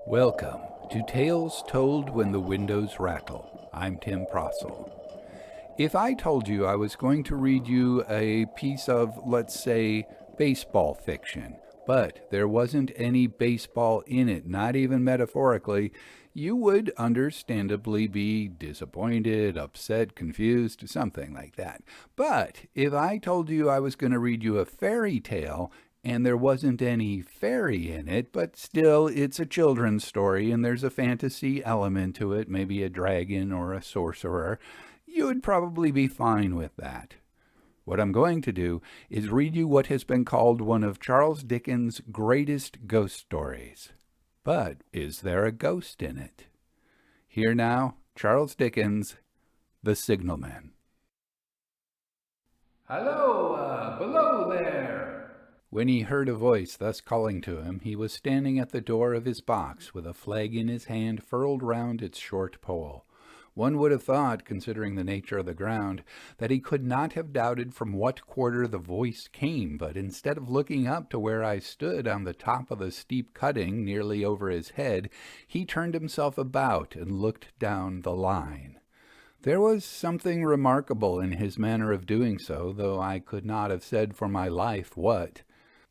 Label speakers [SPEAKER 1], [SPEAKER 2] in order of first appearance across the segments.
[SPEAKER 1] Welcome to Tales Told When the Windows Rattle. I'm Tim Prossel. If I told you I was going to read you a piece of, let's say, baseball fiction, but there wasn't any baseball in it, not even metaphorically, you would understandably be disappointed, upset, confused, something like that. But if I told you I was going to read you a fairy tale, and there wasn't any fairy in it, but still it's a children's story and there's a fantasy element to it, maybe a dragon or a sorcerer, you would probably be fine with that. What I'm going to do is read you what has been called one of Charles Dickens' greatest ghost stories. But is there a ghost in it? Here now, Charles Dickens' The Signalman. "Hello, below there!" When he heard a voice thus calling to him, he was standing at the door of his box with a flag in his hand furled round its short pole. One would have thought, considering the nature of the ground, that he could not have doubted from what quarter the voice came, but instead of looking up to where I stood on the top of the steep cutting nearly over his head, he turned himself about and looked down the line. There was something remarkable in his manner of doing so, though I could not have said for my life what.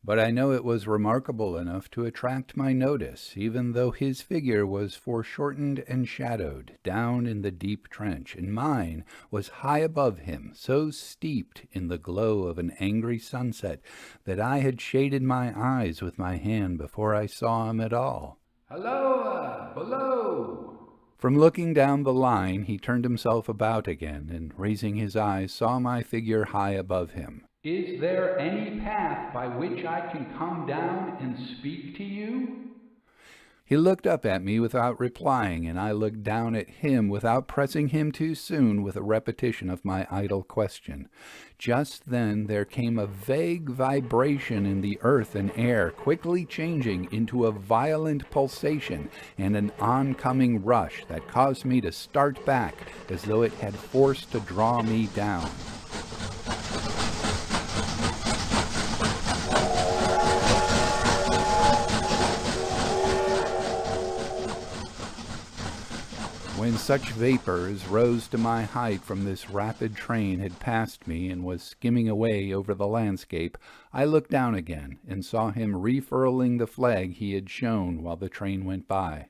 [SPEAKER 1] But I know it was remarkable enough to attract my notice, even though his figure was foreshortened and shadowed down in the deep trench, and mine was high above him, so steeped in the glow of an angry sunset that I had shaded my eyes with my hand before I saw him at all. "Hello, below!" From looking down the line, he turned himself about again, and raising his eyes, saw my figure high above him. "Is there any path by which I can come down and speak to you?" He looked up at me without replying, and I looked down at him without pressing him too soon with a repetition of my idle question. Just then there came a vague vibration in the earth and air, quickly changing into a violent pulsation and an oncoming rush that caused me to start back as though it had force to draw me down. When such vapor as rose to my height from this rapid train had passed me and was skimming away over the landscape, I looked down again and saw him refurling the flag he had shown while the train went by.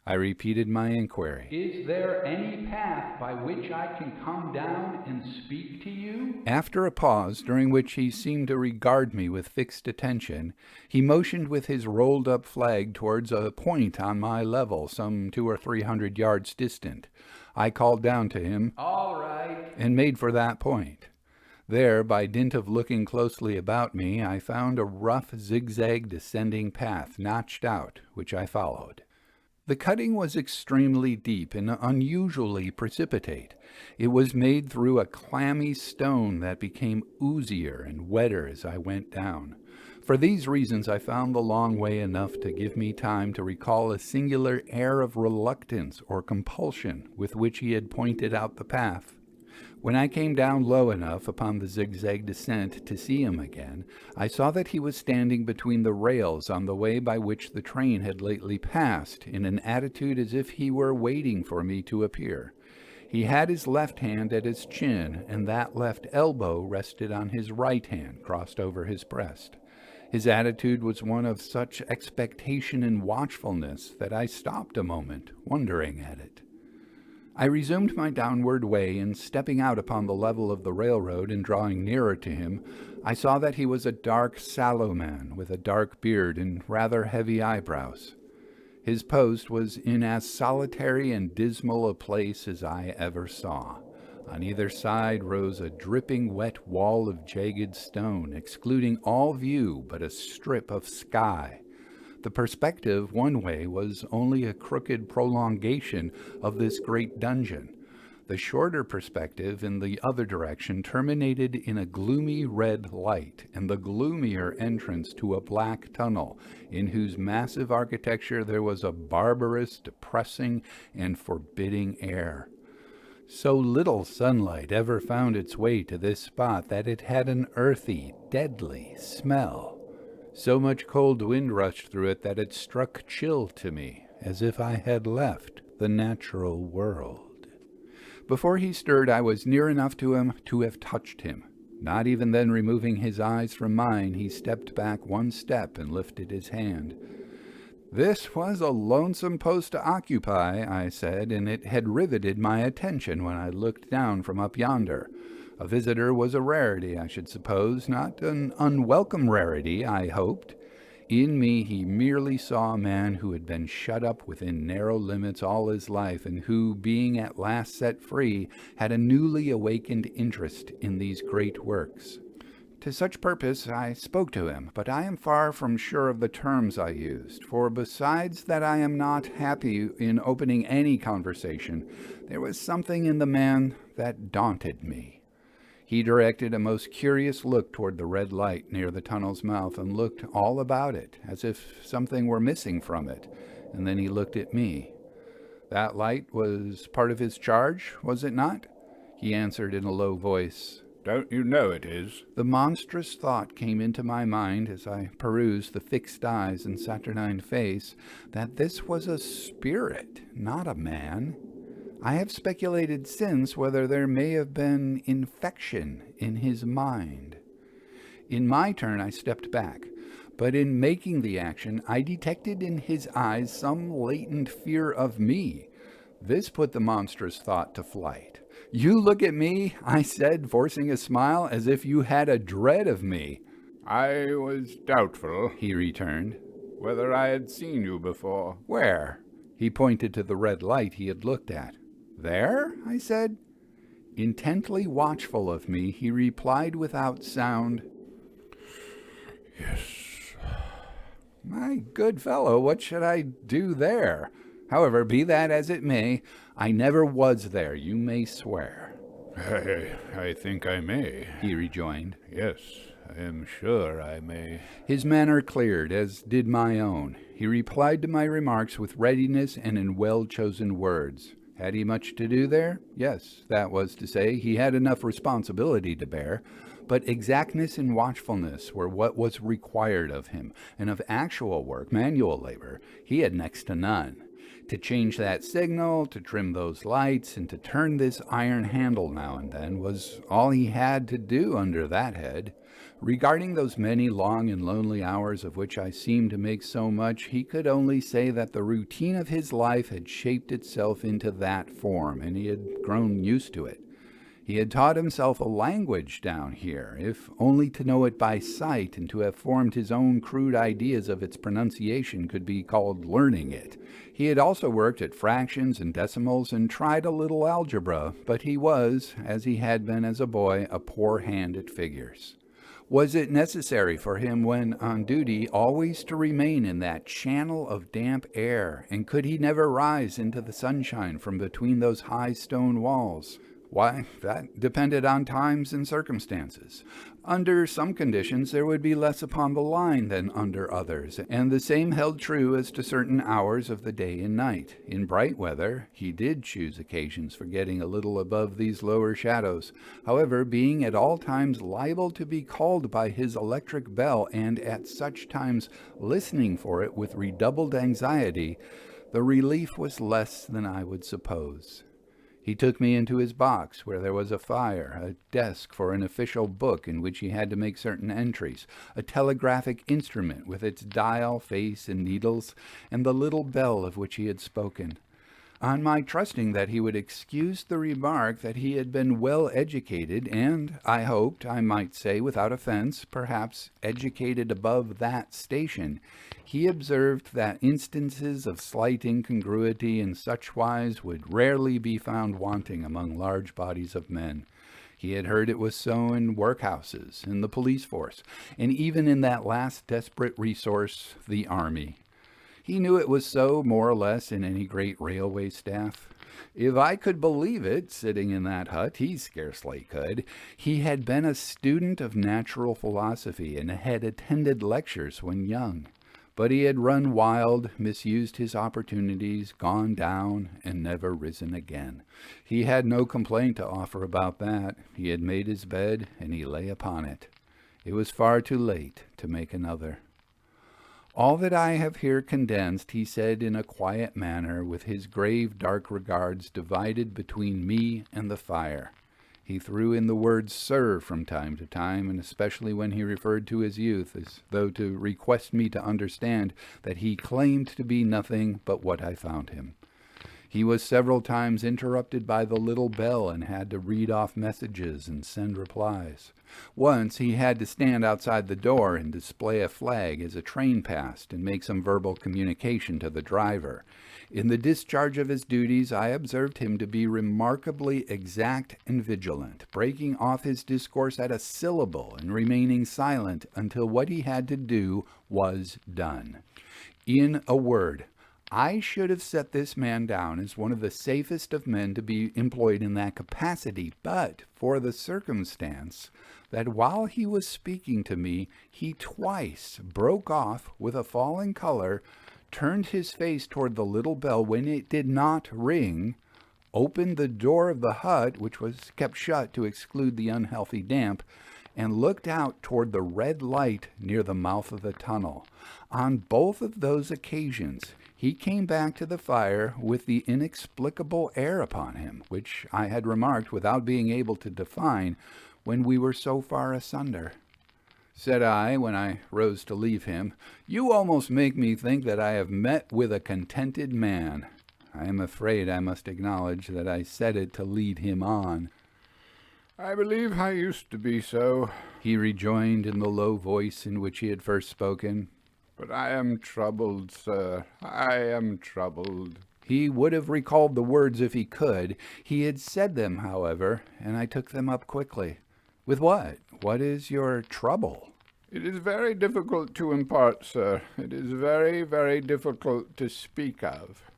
[SPEAKER 1] I repeated my inquiry. "Is there any path by which I can come down and speak to you?" After a pause, during which he seemed to regard me with fixed attention, he motioned with his rolled-up flag towards a point on my level, some 200 or 300 yards distant. I called down to him, "All right," and made for that point. There, by dint of looking closely about me, I found a rough, zigzag descending path notched out, which I followed. The cutting was extremely deep and unusually precipitate. It was made through a clammy stone that became oozier and wetter as I went down. For these reasons I found the long way enough to give me time to recall a singular air of reluctance or compulsion with which he had pointed out the path. When I came down low enough upon the zigzag descent to see him again, I saw that he was standing between the rails on the way by which the train had lately passed, in an attitude as if he were waiting for me to appear. He had his left hand at his chin, and that left elbow rested on his right hand, crossed over his breast. His attitude was one of such expectation and watchfulness that I stopped a moment, wondering at it. I resumed my downward way, and stepping out upon the level of the railroad and drawing nearer to him, I saw that he was a dark, sallow man with a dark beard and rather heavy eyebrows. His post was in as solitary and dismal a place as I ever saw. On either side rose a dripping wet wall of jagged stone, excluding all view but a strip of sky. The perspective one way was only a crooked prolongation of this great dungeon. The shorter perspective in the other direction terminated in a gloomy red light, and the gloomier entrance to a black tunnel, in whose massive architecture there was a barbarous, depressing, and forbidding air. So little sunlight ever found its way to this spot that it had an earthy, deadly smell. So much cold wind rushed through it that it struck chill to me, as if I had left the natural world. Before he stirred, I was near enough to him to have touched him. Not even then removing his eyes from mine, he stepped back one step and lifted his hand. This was a lonesome post to occupy, I said, and it had riveted my attention when I looked down from up yonder. A visitor was a rarity, I should suppose, not an unwelcome rarity, I hoped. In me he merely saw a man who had been shut up within narrow limits all his life, and who, being at last set free, had a newly awakened interest in these great works. To such purpose I spoke to him, but I am far from sure of the terms I used, for besides that I am not happy in opening any conversation, there was something in the man that daunted me. He directed a most curious look toward the red light near the tunnel's mouth, and looked all about it, as if something were missing from it, and then he looked at me. That light was part of his charge, was it not? He answered in a low voice,
[SPEAKER 2] "Don't you know it is?"
[SPEAKER 1] The monstrous thought came into my mind as I perused the fixed eyes and saturnine face, that this was a spirit, not a man. I have speculated since whether there may have been infection in his mind. In my turn I stepped back, but in making the action I detected in his eyes some latent fear of me. This put the monstrous thought to flight. "You look at me," I said, forcing a smile, "as if you had a dread of me."
[SPEAKER 2] "I was doubtful,"
[SPEAKER 1] he returned,
[SPEAKER 2] "whether I had seen you before."
[SPEAKER 1] "Where?" He pointed to the red light he had looked at. "There?" I said. Intently watchful of me, he replied without sound,
[SPEAKER 2] "Yes."
[SPEAKER 1] "My good fellow, what should I do there? However, be that as it may, I never was there, you may swear."
[SPEAKER 2] I think I may,"
[SPEAKER 1] he rejoined.
[SPEAKER 2] "Yes, I am sure I may."
[SPEAKER 1] His manner cleared, as did my own. He replied to my remarks with readiness and in well-chosen words. Had he much to do there? Yes, that was to say, he had enough responsibility to bear, but exactness and watchfulness were what was required of him, and of actual work, manual labor, he had next to none. To change that signal, to trim those lights, and to turn this iron handle now and then was all he had to do under that head. Regarding those many long and lonely hours of which I seemed to make so much, he could only say that the routine of his life had shaped itself into that form, and he had grown used to it. He had taught himself a language down here, if only to know it by sight, and to have formed his own crude ideas of its pronunciation could be called learning it. He had also worked at fractions and decimals and tried a little algebra, but he was, as he had been as a boy, a poor hand at figures. Was it necessary for him when on duty always to remain in that channel of damp air, and could he never rise into the sunshine from between those high stone walls? Why, that depended on times and circumstances. Under some conditions there would be less upon the line than under others, and the same held true as to certain hours of the day and night. In bright weather he did choose occasions for getting a little above these lower shadows. However, being at all times liable to be called by his electric bell, and at such times listening for it with redoubled anxiety, the relief was less than I would suppose. He took me into his box, where there was a fire, a desk for an official book in which he had to make certain entries, a telegraphic instrument with its dial, face, and needles, and the little bell of which he had spoken. On my trusting that he would excuse the remark that he had been well educated, and, I hoped, I might say without offense, perhaps educated above that station, he observed that instances of slight incongruity in such wise would rarely be found wanting among large bodies of men. He had heard it was so in workhouses, in the police force, and even in that last desperate resource, the army. He knew it was so, more or less, in any great railway staff. If I could believe it, sitting in that hut, he scarcely could. He had been a student of natural philosophy, and had attended lectures when young. But he had run wild, misused his opportunities, gone down, and never risen again. He had no complaint to offer about that. He had made his bed, and he lay upon it. It was far too late to make another. All that I have here condensed he said in a quiet manner, with his grave dark regards divided between me and the fire. He threw in the word sir from time to time, and especially when he referred to his youth, as though to request me to understand that he claimed to be nothing but what I found him. He was several times interrupted by the little bell and had to read off messages and send replies. Once he had to stand outside the door and display a flag as a train passed and make some verbal communication to the driver. In the discharge of his duties, I observed him to be remarkably exact and vigilant, breaking off his discourse at a syllable and remaining silent until what he had to do was done. In a word, I should have set this man down as one of the safest of men to be employed in that capacity, but for the circumstance that while he was speaking to me, he twice broke off with a falling color, turned his face toward the little bell when it did not ring, opened the door of the hut, which was kept shut to exclude the unhealthy damp, and looked out toward the red light near the mouth of the tunnel. On both of those occasions, he came back to the fire with the inexplicable air upon him, which I had remarked without being able to define when we were so far asunder. Said I, when I rose to leave him, "You almost make me think that I have met with a contented man." I am afraid I must acknowledge that I said it to lead him on.
[SPEAKER 2] I believe I used to be so,
[SPEAKER 1] he rejoined in the low voice in which he had first spoken.
[SPEAKER 2] But I am troubled, sir. I am troubled.
[SPEAKER 1] He would have recalled the words if he could. He had said them, however, and I took them up quickly. With what? What is your trouble?
[SPEAKER 2] It is very difficult to impart, sir. It is very, very difficult to speak of.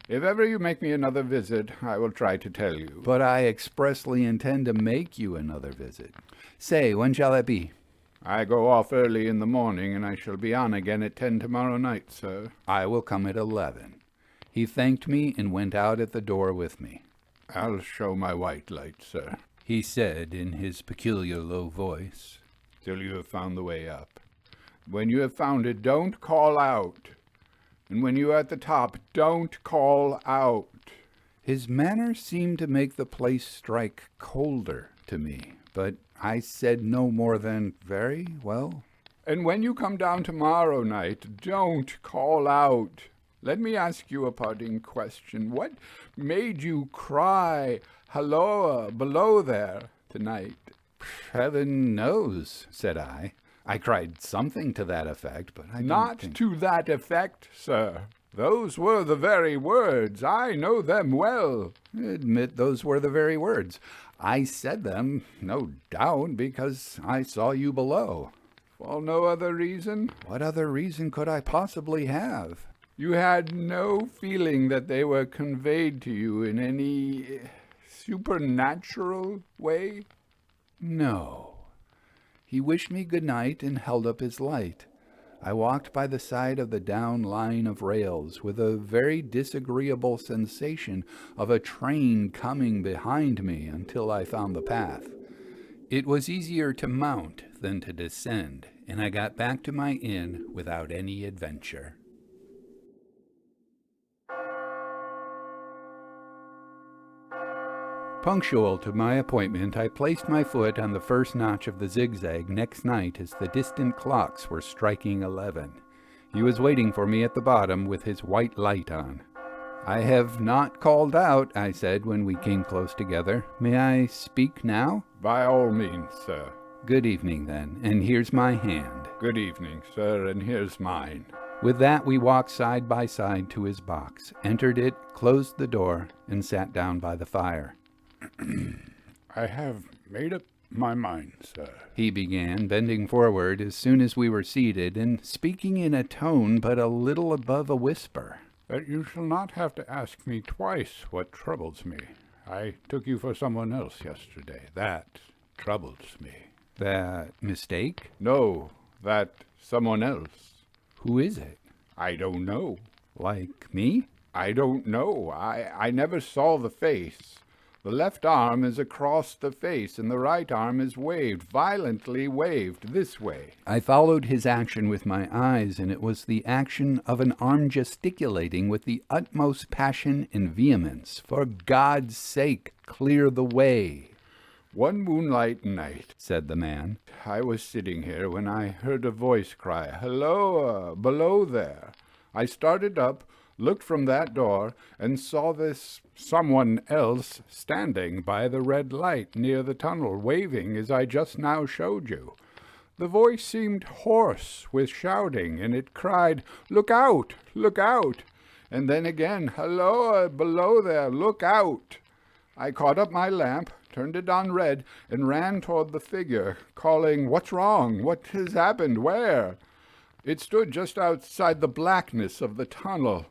[SPEAKER 2] If ever you make me another visit, I will try to tell you.
[SPEAKER 1] But I expressly intend to make you another visit. Say, when shall it be?
[SPEAKER 2] I go off early in the morning, and I shall be on again at 10 tomorrow night, sir.
[SPEAKER 1] I will come at 11. He thanked me and went out at the door with me.
[SPEAKER 2] I'll show my white light, sir,
[SPEAKER 1] he said in his peculiar low voice,
[SPEAKER 2] till you have found the way up. When you have found it, don't call out. And when you are at the top, don't call out.
[SPEAKER 1] His manner seemed to make the place strike colder to me, but I said no more than, "Very well."
[SPEAKER 2] And when you come down tomorrow night, don't call out. Let me ask you a parting question. What made you cry, "Halloa," below there tonight?
[SPEAKER 1] "Heaven knows," said I. I cried something to that effect, but I
[SPEAKER 2] Not to that effect, sir. Those were the very words. I know them well.
[SPEAKER 1] Admit those were the very words. I said them, no doubt, because I saw you below.
[SPEAKER 2] For no other reason?
[SPEAKER 1] What other reason could I possibly have?
[SPEAKER 2] You had no feeling that they were conveyed to you in any supernatural way?
[SPEAKER 1] No. He wished me good night and held up his light. I walked by the side of the down line of rails with a very disagreeable sensation of a train coming behind me until I found the path. It was easier to mount than to descend, and I got back to my inn without any adventure. Punctual to my appointment, I placed my foot on the first notch of the zigzag next night as the distant clocks were striking 11. He was waiting for me at the bottom with his white light on. "I have not called out," I said when we came close together. "May I speak now?"
[SPEAKER 2] By all means, sir.
[SPEAKER 1] "Good evening, then, and here's my hand."
[SPEAKER 2] Good evening, sir, and here's mine.
[SPEAKER 1] With that, we walked side by side to his box, entered it, closed the door, and sat down by the fire.
[SPEAKER 2] I have made up my mind, sir,
[SPEAKER 1] he began, bending forward as soon as we were seated, and speaking in a tone but a little above a whisper,
[SPEAKER 2] that you shall not have to ask me twice what troubles me. I took you for someone else yesterday. That troubles me.
[SPEAKER 1] "That mistake?"
[SPEAKER 2] No, that someone else.
[SPEAKER 1] "Who is it?"
[SPEAKER 2] I don't know.
[SPEAKER 1] "Like me?"
[SPEAKER 2] I don't know. I never saw the face. The left arm is across the face, and the right arm is waved, violently waved, this way.
[SPEAKER 1] I followed his action with my eyes, and it was the action of an arm gesticulating with the utmost passion and vehemence. For God's sake, clear the way.
[SPEAKER 2] One moonlight night,
[SPEAKER 1] said the man,
[SPEAKER 2] I was sitting here when I heard a voice cry, "Hello, below there." I started up, looked from that door, and saw this someone else standing by the red light near the tunnel, waving as I just now showed you. The voice seemed hoarse with shouting, and it cried, "Look out! Look out!" And then again, "Hello, below there! Look out!" I caught up my lamp, turned it on red, and ran toward the figure, calling, "What's wrong? What has happened? Where?" It stood just outside the blackness of the tunnel.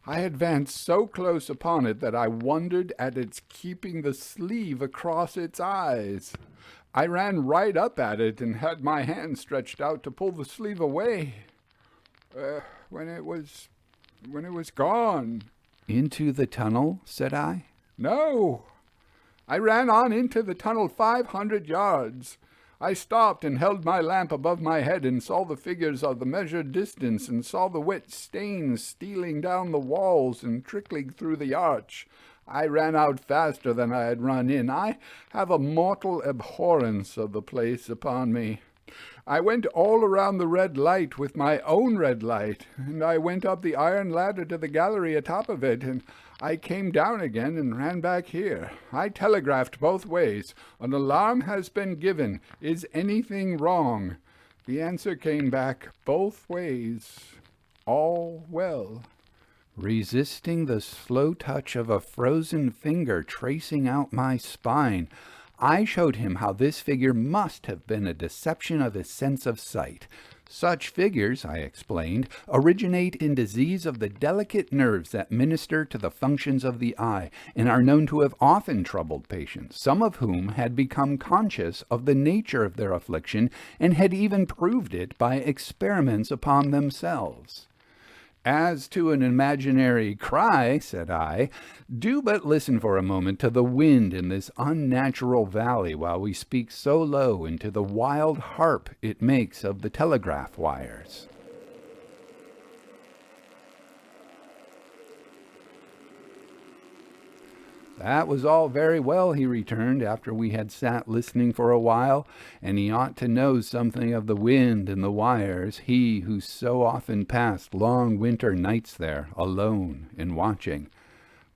[SPEAKER 2] I advanced so close upon it that I wondered at its keeping the sleeve across its eyes. I ran right up at it and had my hand stretched out to pull the sleeve away. When it was gone.
[SPEAKER 1] Into the tunnel, said I.
[SPEAKER 2] No. I ran on into the tunnel 500 yards. I stopped and held my lamp above my head and saw the figures of the measured distance and saw the wet stains stealing down the walls and trickling through the arch. I ran out faster than I had run in. I have a mortal abhorrence of the place upon me. I went all around the red light with my own red light, and I went up the iron ladder to the gallery atop of it, and I came down again and ran back here. I telegraphed both ways. An alarm has been given. Is anything wrong? The answer came back both ways. All well.
[SPEAKER 1] Resisting the slow touch of a frozen finger tracing out my spine, I showed him how this figure must have been a deception of his sense of sight. Such figures, I explained, originate in disease of the delicate nerves that minister to the functions of the eye, and are known to have often troubled patients, some of whom had become conscious of the nature of their affliction, and had even proved it by experiments upon themselves. As to an imaginary cry, said I, do but listen for a moment to the wind in this unnatural valley while we speak so low, and to the wild harp it makes of the telegraph wires. That was all very well, he returned, after we had sat listening for a while, and he ought to know something of the wind and the wires, he who so often passed long winter nights there, alone and watching.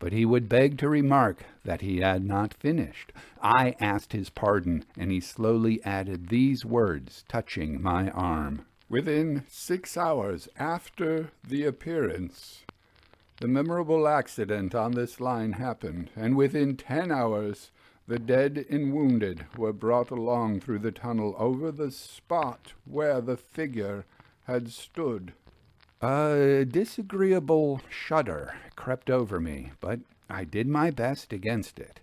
[SPEAKER 1] But he would beg to remark that he had not finished. I asked his pardon, and he slowly added these words, touching my arm.
[SPEAKER 2] Within 6 hours after the appearance, the memorable accident on this line happened, and within 10 hours the dead and wounded were brought along through the tunnel over the spot where the figure had stood.
[SPEAKER 1] A disagreeable shudder crept over me, but I did my best against it.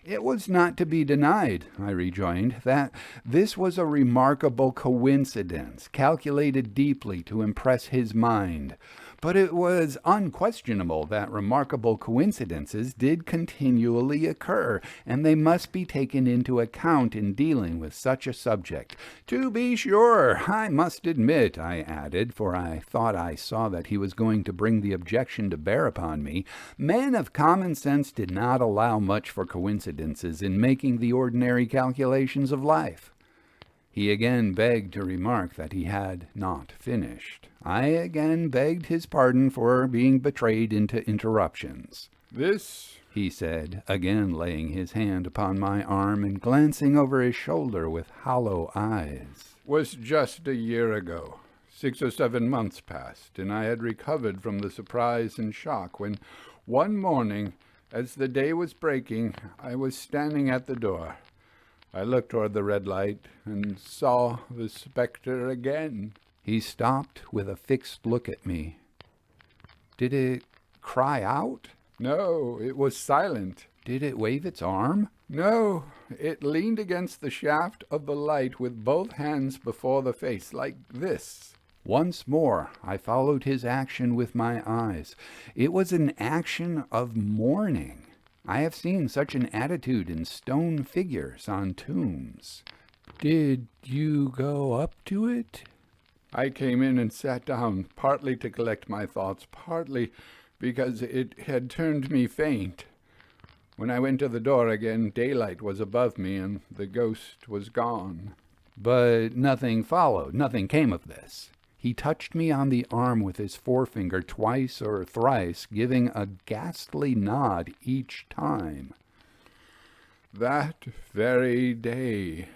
[SPEAKER 1] It was not to be denied, I rejoined, that this was a remarkable coincidence, calculated deeply to impress his mind. But it was unquestionable that remarkable coincidences did continually occur, and they must be taken into account in dealing with such a subject. To be sure, I must admit, I added, for I thought I saw that he was going to bring the objection to bear upon me, men of common sense did not allow much for coincidences in making the ordinary calculations of life. He again begged to remark that he had not finished. I again begged his pardon for being betrayed into interruptions.
[SPEAKER 2] This,
[SPEAKER 1] he said, again laying his hand upon my arm and glancing over his shoulder with hollow eyes,
[SPEAKER 2] was just a year ago. 6 or 7 months passed, and I had recovered from the surprise and shock when, one morning, as the day was breaking, I was standing at the door. I looked toward the red light and saw the spectre again.
[SPEAKER 1] He stopped with a fixed look at me. Did it cry out?
[SPEAKER 2] No, it was silent.
[SPEAKER 1] Did it wave its arm?
[SPEAKER 2] No, it leaned against the shaft of the light with both hands before the face, like this.
[SPEAKER 1] Once more I followed his action with my eyes. It was an action of mourning. I have seen such an attitude in stone figures on tombs. Did you go up to it?
[SPEAKER 2] I came in and sat down, partly to collect my thoughts, partly because it had turned me faint. When I went to the door again, daylight was above me, and the ghost was gone.
[SPEAKER 1] But nothing followed, nothing came of this. He touched me on the arm with his forefinger twice or thrice, giving a ghastly nod each time.
[SPEAKER 2] That very day,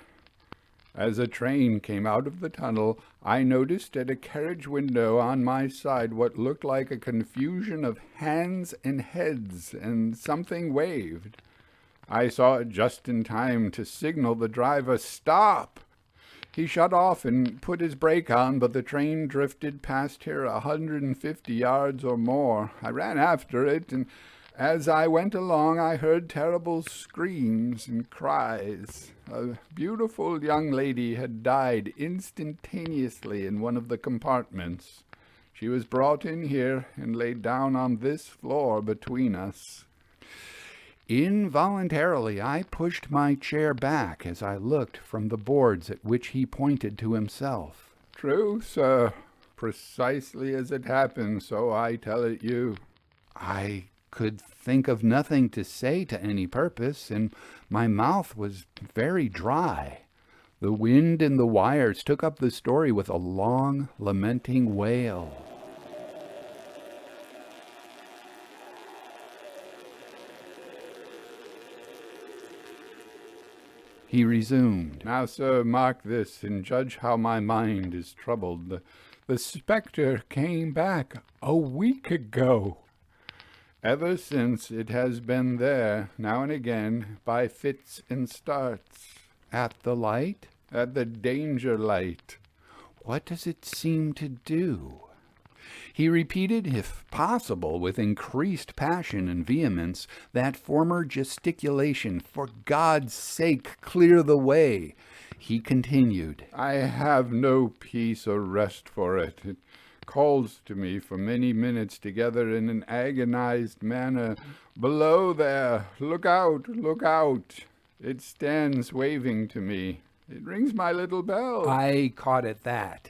[SPEAKER 2] as a train came out of the tunnel, I noticed at a carriage window on my side what looked like a confusion of hands and heads, and something waved. I saw it just in time to signal the driver, "Stop!" He shut off and put his brake on, but the train drifted past here 150 yards or more. I ran after it, and as I went along I heard terrible screams and cries. A beautiful young lady had died instantaneously in one of the compartments. She was brought in here and laid down on this floor between us.
[SPEAKER 1] Involuntarily, I pushed my chair back as I looked from the boards at which he pointed to himself.
[SPEAKER 2] True, sir. Precisely as it happened, so I tell it you.
[SPEAKER 1] I could think of nothing to say to any purpose, and my mouth was very dry. The wind and the wires took up the story with a long, lamenting wail. He resumed.
[SPEAKER 2] Now, sir, mark this, and judge how my mind is troubled. The spectre came back a week ago. Ever since it has been there, now and again, by fits and starts.
[SPEAKER 1] At the light?
[SPEAKER 2] At the danger light.
[SPEAKER 1] What does it seem to do? He repeated, if possible, with increased passion and vehemence, that former gesticulation, "For God's sake, clear the way." He continued,
[SPEAKER 2] I have no peace or rest for it. It calls to me for many minutes together in an agonized manner, "Below there, look out, look out." It stands waving to me. It rings my little bell.
[SPEAKER 1] I caught at that.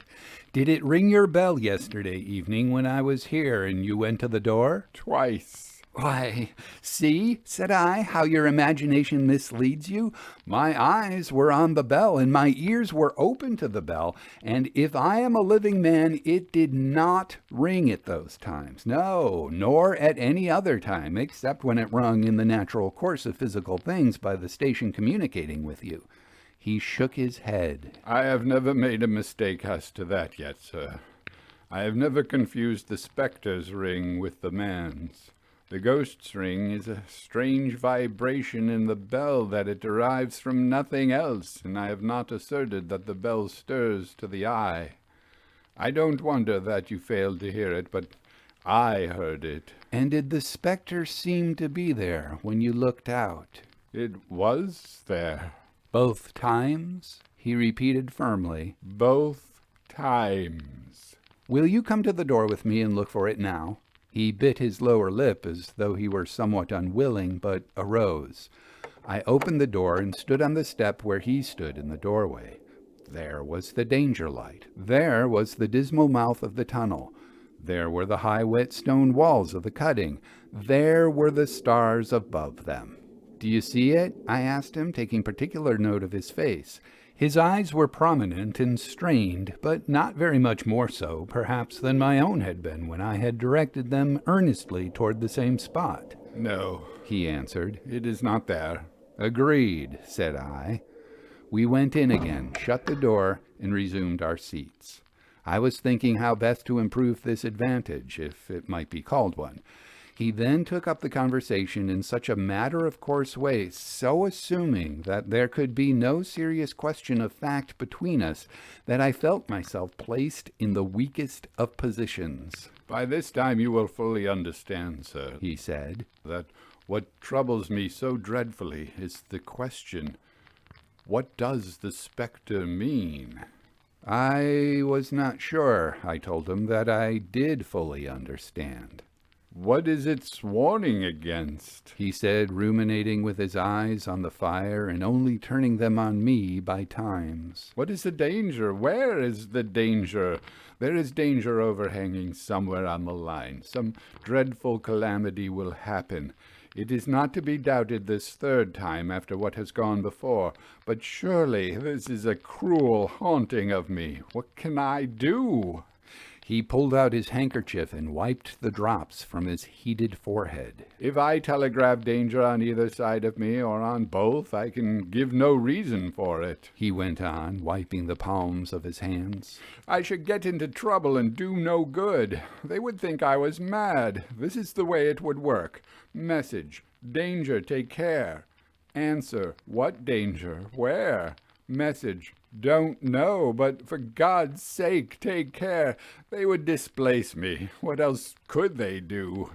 [SPEAKER 1] Did it ring your bell yesterday evening when I was here and you went to the door?
[SPEAKER 2] Twice.
[SPEAKER 1] Why, see, said I, how your imagination misleads you. My eyes were on the bell, and my ears were open to the bell, and if I am a living man, it did not ring at those times. No, nor at any other time, except when it rung in the natural course of physical things by the station communicating with you. He shook his head.
[SPEAKER 2] I have never made a mistake as to that yet, sir. I have never confused the spectre's ring with the man's. The ghost's ring is a strange vibration in the bell that it derives from nothing else, and I have not asserted that the bell stirs to the eye. I don't wonder that you failed to hear it, but I heard it.
[SPEAKER 1] And did the spectre seem to be there when you looked out?
[SPEAKER 2] It was there.
[SPEAKER 1] Both times? He repeated firmly.
[SPEAKER 2] Both times.
[SPEAKER 1] Will you come to the door with me and look for it now? He bit his lower lip as though he were somewhat unwilling, but arose. I opened the door and stood on the step where he stood in the doorway. There was the danger light. There was the dismal mouth of the tunnel. There were the high wet stone walls of the cutting. There were the stars above them. Do you see it? I asked him, taking particular note of his face. His eyes were prominent and strained, but not very much more so, perhaps, than my own had been when I had directed them earnestly toward the same spot.
[SPEAKER 2] No,
[SPEAKER 1] he answered.
[SPEAKER 2] It is not there.
[SPEAKER 1] Agreed, said I. We went in again, shut the door, and resumed our seats. I was thinking how best to improve this advantage, if it might be called one. He then took up the conversation in such a matter-of-course way, so assuming that there could be no serious question of fact between us, that I felt myself placed in the weakest of positions.
[SPEAKER 2] By this time you will fully understand, sir,
[SPEAKER 1] he said,
[SPEAKER 2] that what troubles me so dreadfully is the question, what does the spectre mean?
[SPEAKER 1] I was not sure, I told him, that I did fully understand.
[SPEAKER 2] What is its warning against?
[SPEAKER 1] He said, ruminating with his eyes on the fire and only turning them on me by times.
[SPEAKER 2] What is the danger? Where is the danger? There is danger overhanging somewhere on the line. Some dreadful calamity will happen. It is not to be doubted this third time after what has gone before. But surely this is a cruel haunting of me. What can I do?
[SPEAKER 1] He pulled out his handkerchief and wiped the drops from his heated forehead.
[SPEAKER 2] If I telegraph danger on either side of me or on both, I can give no reason for it,
[SPEAKER 1] he went on, wiping the palms of his hands.
[SPEAKER 2] I should get into trouble and do no good. They would think I was mad. This is the way it would work. Message: danger, take care. Answer: what danger? Where? Message: don't know, but for God's sake, take care. They would displace me. What else could they do?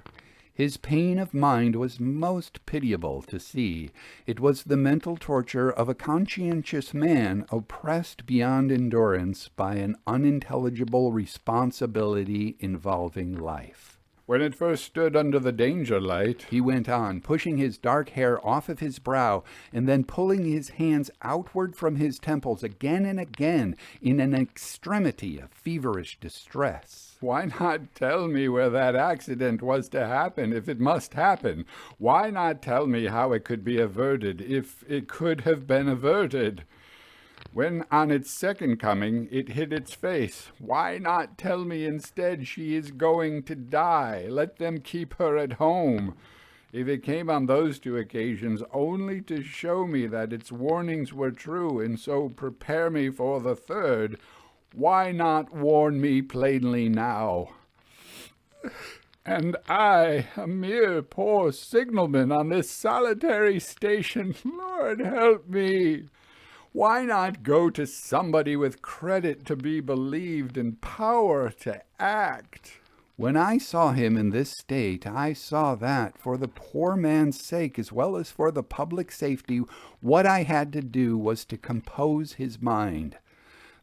[SPEAKER 1] His pain of mind was most pitiable to see. It was the mental torture of a conscientious man oppressed beyond endurance by an unintelligible responsibility involving life.
[SPEAKER 2] When it first stood under the danger light,
[SPEAKER 1] he went on, pushing his dark hair off of his brow, and then pulling his hands outward from his temples again and again in an extremity of feverish distress.
[SPEAKER 2] Why not tell me where that accident was to happen, if it must happen? Why not tell me how it could be averted, if it could have been averted? When on its second coming it hit its face, why not tell me instead she is going to die? Let them keep her at home. If it came on those two occasions only to show me that its warnings were true and so prepare me for the third, why not warn me plainly now? And I, a mere poor signalman on this solitary station, Lord help me! Why not go to somebody with credit to be believed and power to act?
[SPEAKER 1] When I saw him in this state, I saw that, for the poor man's sake as well as for the public safety, what I had to do was to compose his mind.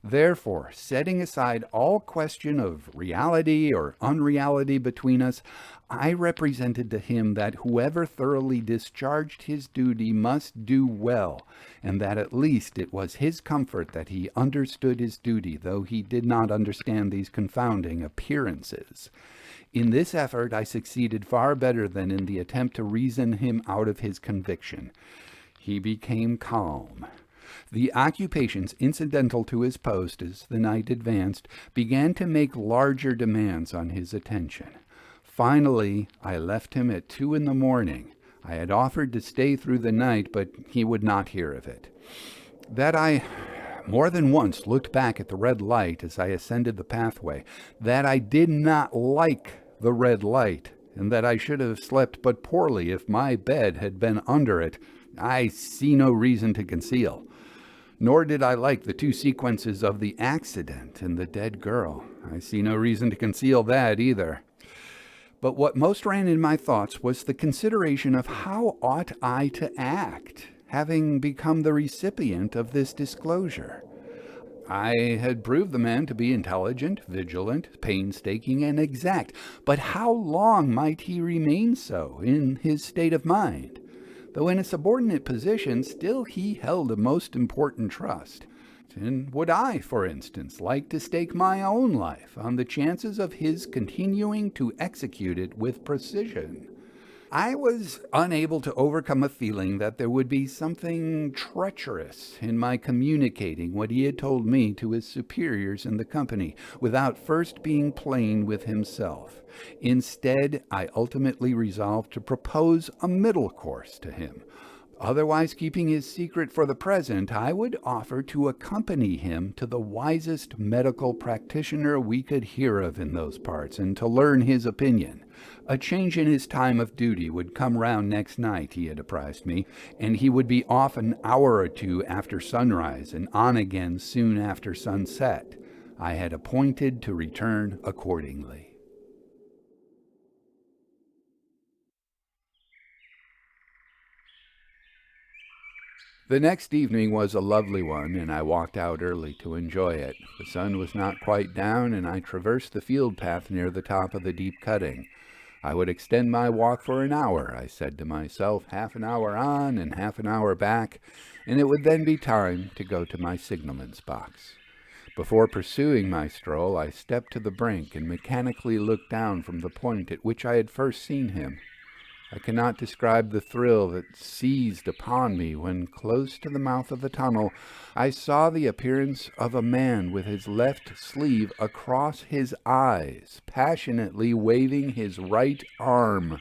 [SPEAKER 1] Therefore, setting aside all question of reality or unreality between us, I represented to him that whoever thoroughly discharged his duty must do well, and that at least it was his comfort that he understood his duty, though he did not understand these confounding appearances. In this effort I succeeded far better than in the attempt to reason him out of his conviction. He became calm. The occupations incidental to his post as the night advanced began to make larger demands on his attention. Finally, I left him at 2 a.m. I had offered to stay through the night, but he would not hear of it. That I more than once looked back at the red light as I ascended the pathway, that I did not like the red light, and that I should have slept but poorly if my bed had been under it, I see no reason to conceal. Nor did I like the two sequences of the accident and the dead girl. I see no reason to conceal that either. But what most ran in my thoughts was the consideration of how ought I to act, having become the recipient of this disclosure. I had proved the man to be intelligent, vigilant, painstaking, and exact, but how long might he remain so in his state of mind? Though in a subordinate position, still he held a most important trust. And would I, for instance, like to stake my own life on the chances of his continuing to execute it with precision? I was unable to overcome a feeling that there would be something treacherous in my communicating what he had told me to his superiors in the company, without first being plain with himself. Instead, I ultimately resolved to propose a middle course to him. Otherwise keeping his secret for the present, I would offer to accompany him to the wisest medical practitioner we could hear of in those parts, and to learn his opinion. A change in his time of duty would come round next night, he had apprised me, and he would be off an hour or two after sunrise, and on again soon after sunset. I had appointed to return accordingly. The next evening was a lovely one, and I walked out early to enjoy it. The sun was not quite down, and I traversed the field path near the top of the deep cutting. I would extend my walk for an hour, I said to myself, half an hour on and half an hour back, and it would then be time to go to my signalman's box. Before pursuing my stroll, I stepped to the brink and mechanically looked down from the point at which I had first seen him. I cannot describe the thrill that seized upon me when, close to the mouth of the tunnel, I saw the appearance of a man with his left sleeve across his eyes, passionately waving his right arm.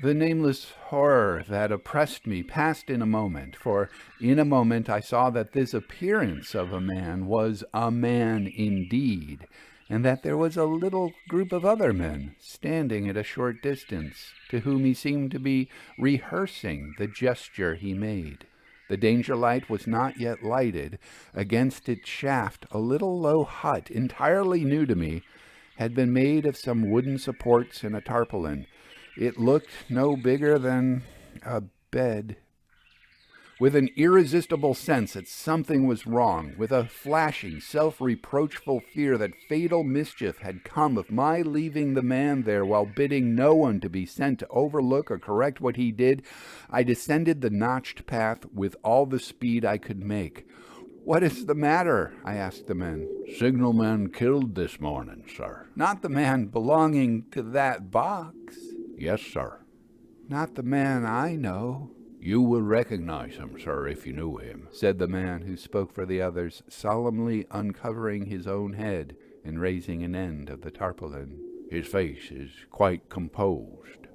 [SPEAKER 1] The nameless horror that oppressed me passed in a moment, for in a moment I saw that this appearance of a man was a man indeed, and that there was a little group of other men standing at a short distance, to whom he seemed to be rehearsing the gesture he made. The danger light was not yet lighted. Against its shaft, a little low hut, entirely new to me, had been made of some wooden supports and a tarpaulin. It looked no bigger than a bed. With an irresistible sense that something was wrong, with a flashing, self-reproachful fear that fatal mischief had come of my leaving the man there while bidding no one to be sent to overlook or correct what he did, I descended the notched path with all the speed I could make. "What is the matter?" I asked the men.
[SPEAKER 3] "Signalman killed this morning, sir."
[SPEAKER 1] "Not the man belonging to that box?"
[SPEAKER 3] "Yes, sir."
[SPEAKER 1] "Not the man I know?"
[SPEAKER 3] "You will recognize him, sir, if you knew him,"
[SPEAKER 1] said the man who spoke for the others, solemnly uncovering his own head and raising an end of the tarpaulin.
[SPEAKER 3] "His face is quite composed."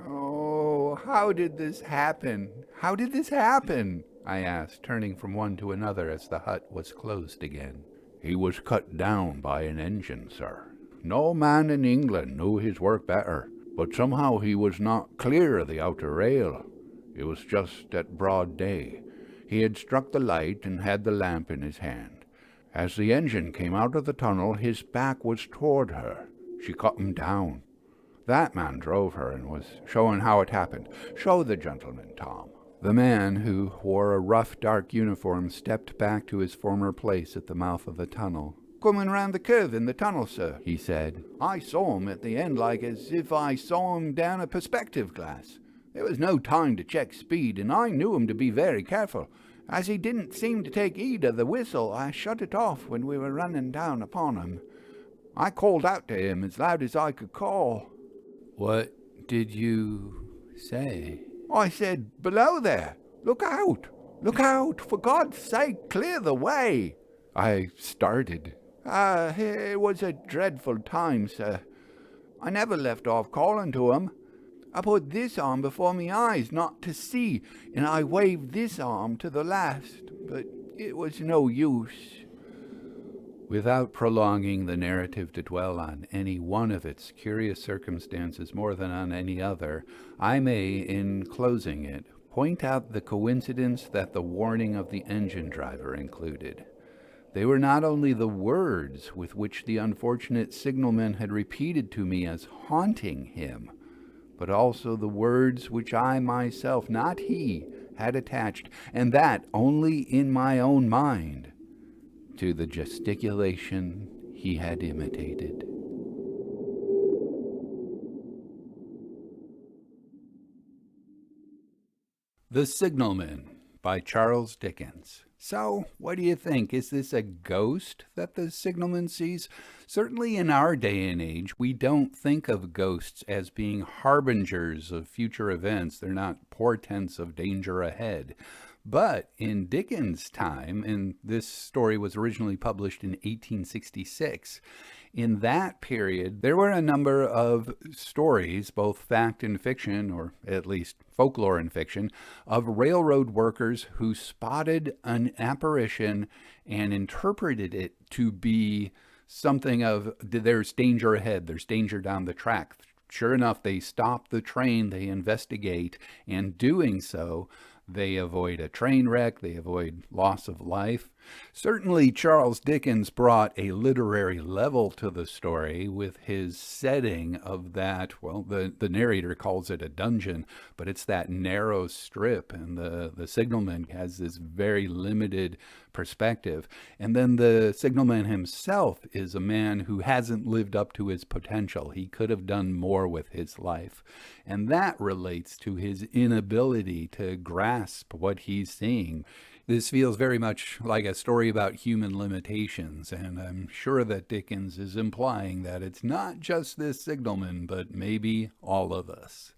[SPEAKER 1] "Oh, how did this happen? How did this happen?" I asked, turning from one to another as the hut was closed again.
[SPEAKER 3] "He was cut down by an engine, sir. No man in England knew his work better, but somehow he was not clear of the outer rail. It was just at broad day. He had struck the light and had the lamp in his hand. As the engine came out of the tunnel, his back was toward her. She cut him down. That man drove her and was showing how it happened. Show the gentleman, Tom."
[SPEAKER 1] The man, who wore a rough, dark uniform, stepped back to his former place at the mouth of the tunnel. "Coming round the curve in the tunnel, sir," he said. "I saw him at the end like as if I saw him down a perspective glass. There was no time to check speed, and I knew him to be very careful. As he didn't seem to take heed of the whistle, I shut it off when we were running down upon him. I called out to him as loud as I could call."
[SPEAKER 2] "What did you say?"
[SPEAKER 1] "I said, 'Below there! Look out! Look out! For God's sake, clear the way!'" I started. It was a dreadful time, sir. I never left off calling to him. I put this arm before me eyes not to see, and I waved this arm to the last, but it was no use." Without prolonging the narrative to dwell on any one of its curious circumstances more than on any other, I may, in closing it, point out the coincidence that the warning of the engine driver included. They were not only the words with which the unfortunate signalman had repeated to me as haunting him, but also the words which I myself, not he, had attached, and that only in my own mind, to the gesticulation he had imitated. The Signalman by Charles Dickens. So, what do you think? Is this a ghost that the signalman sees? Certainly in our day and age, we don't think of ghosts as being harbingers of future events. They're not portents of danger ahead. But in Dickens' time, and this story was originally published in 1866, in that period, there were a number of stories, both fact and fiction, or at least folklore and fiction, of railroad workers who spotted an apparition and interpreted it to be something of, there's danger ahead, there's danger down the track. Sure enough, they stop the train, they investigate, and doing so, they avoid a train wreck, they avoid loss of life. Certainly, Charles Dickens brought a literary level to the story with his setting of that, well, the narrator calls it a dungeon, but it's that narrow strip, and the signalman has this very limited perspective. And then the signalman himself is a man who hasn't lived up to his potential. He could have done more with his life. And that relates to his inability to grasp what he's seeing. This feels very much like a story about human limitations, and I'm sure that Dickens is implying that it's not just this signalman, but maybe all of us.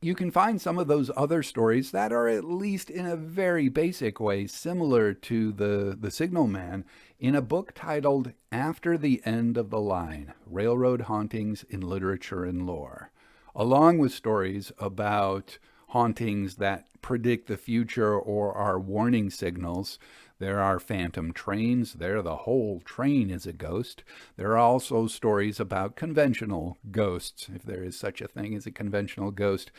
[SPEAKER 1] You can find some of those other stories that are, at least in a very basic way, similar to the signalman in a book titled After the End of the Line, Railroad Hauntings in Literature and Lore, along with stories about hauntings that predict the future or are warning signals. There are phantom trains. There, the whole train is a ghost. There are also stories about conventional ghosts, if there is such a thing as a conventional ghost,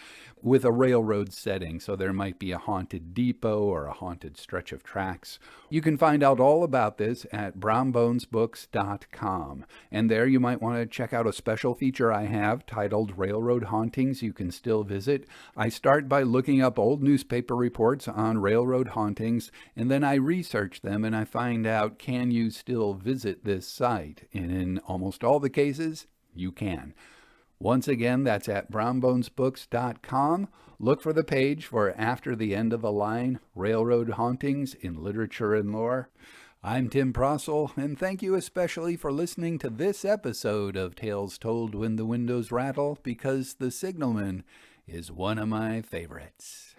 [SPEAKER 1] with a railroad setting. So there might be a haunted depot or a haunted stretch of tracks. You can find out all about this at brownbonesbooks.com. And there you might want to check out a special feature I have titled Railroad Hauntings. You can still visit. I start by looking up old newspaper reports on railroad hauntings, and then I research them and I find out, can you still visit this site? And in almost all the cases, you can. Once again, that's at brownbonesbooks.com. Look for the page for After the End of the Line, Railroad Hauntings in Literature and Lore. I'm Tim Prossel, and thank you especially for listening to this episode of Tales Told When the Windows Rattle, because the signalman is one of my favorites.